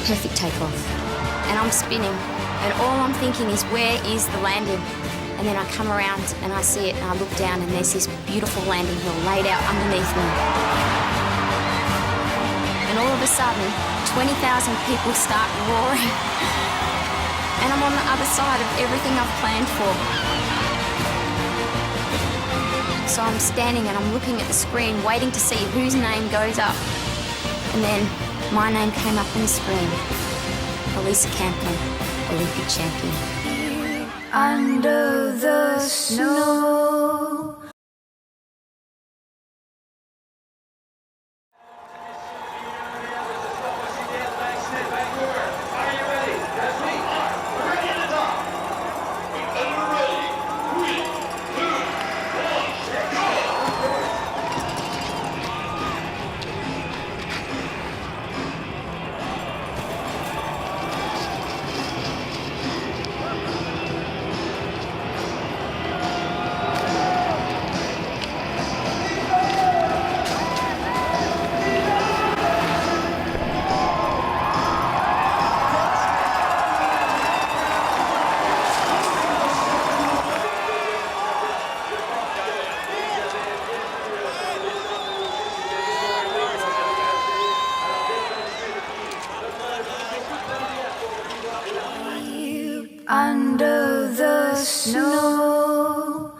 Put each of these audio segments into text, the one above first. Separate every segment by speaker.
Speaker 1: perfect takeoff. And I'm spinning, and all I'm thinking is, where is the landing? And then I come around and I see it, and I look down, and there's this beautiful landing hill laid out underneath me. And all of a sudden, 20,000 people start roaring. And I'm on the other side of everything I've planned for. So I'm standing and I'm looking at the screen, waiting to see whose name goes up. And then my name came up on the screen. Elisa Campion, Olympic champion. Under the snow. Under the snow.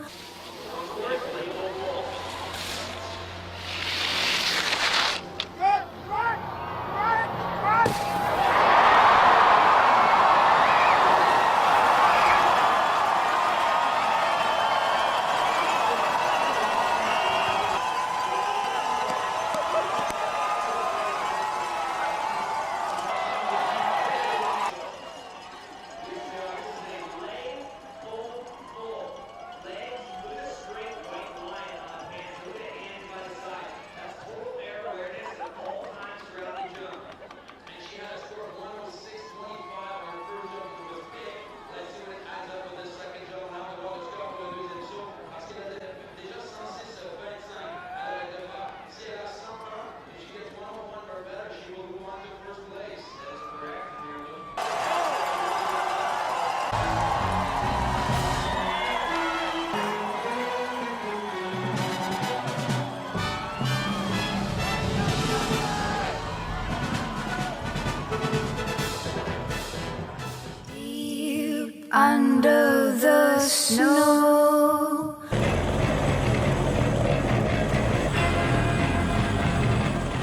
Speaker 1: Under the snow.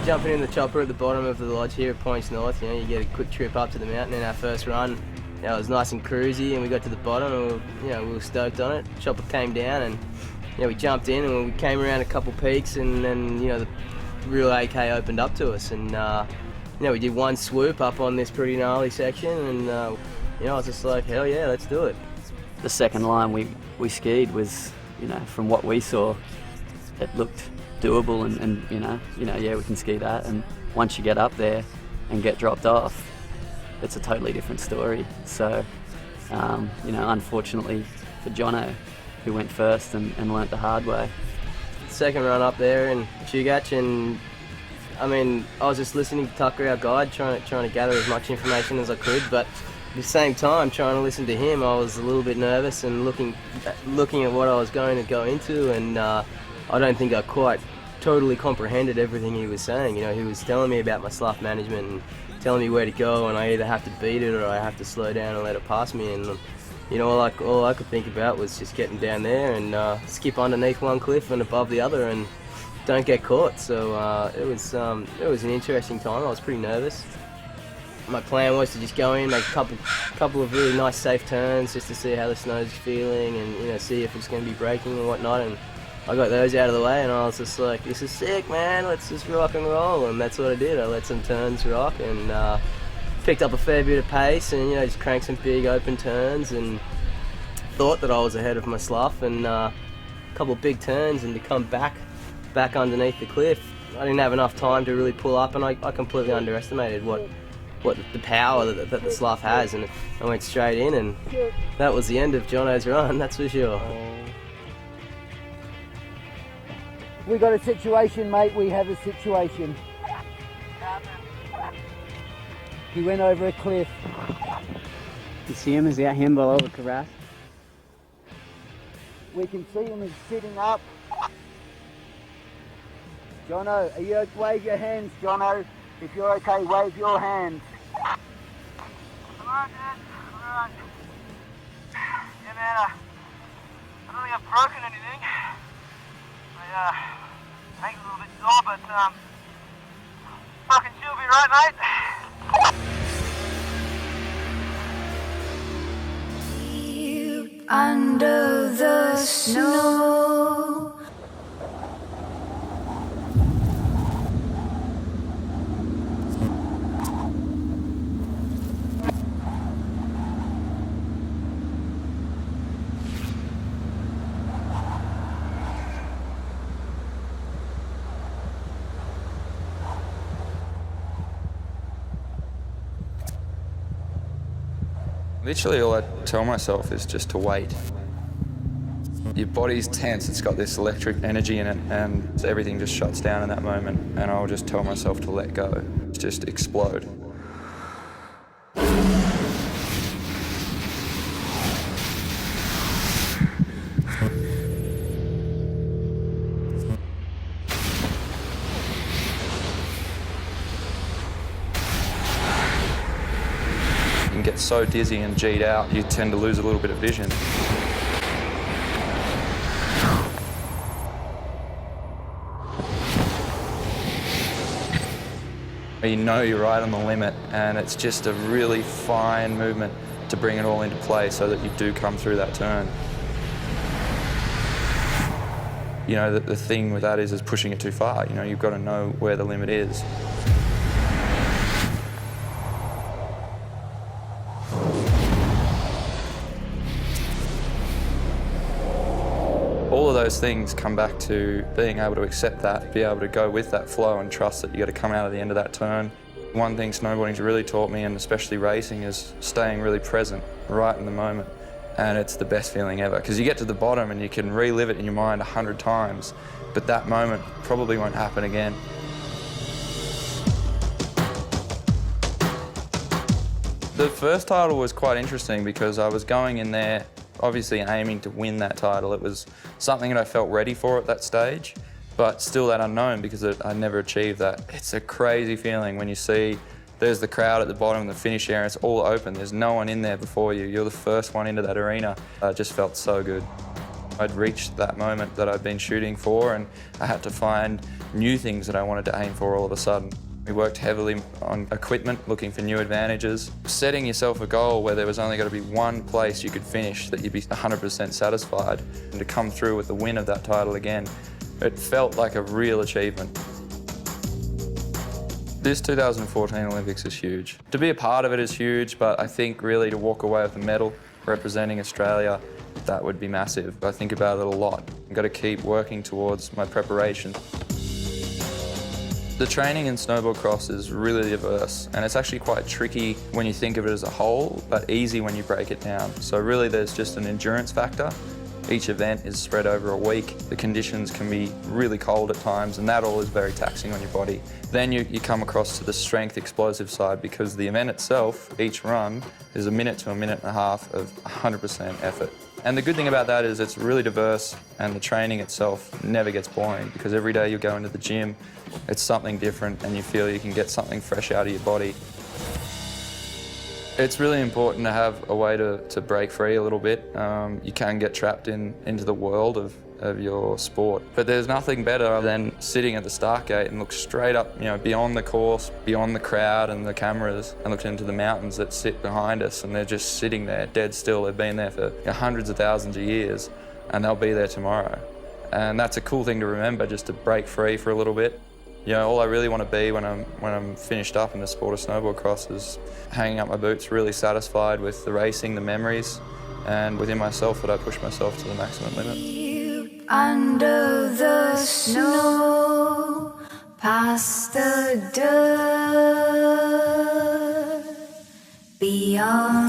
Speaker 2: Jumping in the chopper at the bottom of the lodge here at Points North, you get a quick trip up to the mountain in our first run. It was nice and cruisy, and we got to the bottom, and we were stoked on it. Chopper came down, and we jumped in, and we came around a couple peaks, and then the real AK opened up to us, and we did one swoop up on this pretty gnarly section, and I was just like, hell yeah, let's do it.
Speaker 3: The second line we skied was, from what we saw, it looked doable, and yeah, we can ski that. And once you get up there and get dropped off, it's a totally different story. So, unfortunately for Jono, who went first and learnt the hard way.
Speaker 2: Second run up there in Chugach, and I was just listening to Tucker, our guide, trying to gather as much information as I could, but at the same time, trying to listen to him, I was a little bit nervous and looking at what I was going to go into, and I don't think I quite totally comprehended everything he was saying. He was telling me about my slough management and telling me where to go, and I either have to beat it or I have to slow down and let it pass me. And all I could think about was just getting down there and skip underneath one cliff and above the other and don't get caught. So it was an interesting time. I was pretty nervous. My plan was to just go in, make a couple of really nice safe turns just to see how the snow's feeling and see if it's going to be braking and whatnot. And I got those out of the way, and I was just like, this is sick, man, let's just rock and roll. And that's what I did. I let some turns rock and picked up a fair bit of pace and just cranked some big open turns and thought that I was ahead of my slough, and a couple of big turns, and to come back underneath the cliff, I didn't have enough time to really pull up, and I completely underestimated what the power that the slough has, and I went straight in, and that was the end of Jono's run, that's for sure.
Speaker 4: We got a situation, mate. We have a situation. He went over a cliff.
Speaker 5: You see him as he out him below the crevasse?
Speaker 4: We can see him as sitting up. Jono, are you okay? Wave your hands, Jono. If you're okay, wave your hands.
Speaker 6: Alright, man. Alright. Yeah, man, I don't think I've broken anything. My ankle's a little bit sore, but fucking she'll be right, mate.
Speaker 1: Under the snow.
Speaker 7: Literally all I tell myself is just to wait. Your body's tense, it's got this electric energy in it, and everything just shuts down in that moment, and I'll just tell myself to let go, just explode. You can get so dizzy and G'd out, you tend to lose a little bit of vision. You know you're right on the limit, and it's just a really fine movement to bring it all into play so that you do come through that turn. You know, the thing with that is pushing it too far. You know, you've got to know where the limit is. All of those things come back to being able to accept that, be able to go with that flow and trust that you got to come out at the end of that turn. One thing snowboarding's really taught me, and especially racing, is staying really present, right in the moment. And it's the best feeling ever, because you get to the bottom and you can relive it in your mind 100 times, but that moment probably won't happen again. The first title was quite interesting because I was going in there obviously aiming to win that title. It was something that I felt ready for at that stage, but still that unknown because I never achieved that. It's a crazy feeling when you see there's the crowd at the bottom of the finish area, it's all open, there's no one in there before you, you're the first one into that arena. It just felt so good. I'd reached that moment that I'd been shooting for, and I had to find new things that I wanted to aim for all of a sudden. We worked heavily on equipment, looking for new advantages. Setting yourself a goal where there was only going to be one place you could finish that you'd be 100% satisfied, and to come through with the win of that title again, it felt like a real achievement. This 2014 Olympics is huge. To be a part of it is huge, but I think really to walk away with a medal representing Australia, that would be massive. I think about it a lot. I've got to keep working towards my preparation. The training in snowboard cross is really diverse, and it's actually quite tricky when you think of it as a whole, but easy when you break it down. So really there's just an endurance factor. Each event is spread over a week. The conditions can be really cold at times, and that all is very taxing on your body. Then you come across to the strength explosive side, because the event itself, each run, is a minute to a minute and a half of 100% effort. And the good thing about that is it's really diverse, and the training itself never gets boring, because every day you go into the gym, it's something different, and you feel you can get something fresh out of your body. It's really important to have a way to break free a little bit. You can get trapped into the world of your sport, but there's nothing better than sitting at the start gate and look straight up, beyond the course, beyond the crowd and the cameras, and look into the mountains that sit behind us, and they're just sitting there dead still. They've been there for hundreds of thousands of years, and they'll be there tomorrow. And that's a cool thing to remember, just to break free for a little bit. All I really want to be when I'm finished up in the sport of snowboard cross is hanging up my boots, really satisfied with the racing, the memories, and within myself that I push myself to the maximum limit.
Speaker 1: Under the snow, past the dirt, beyond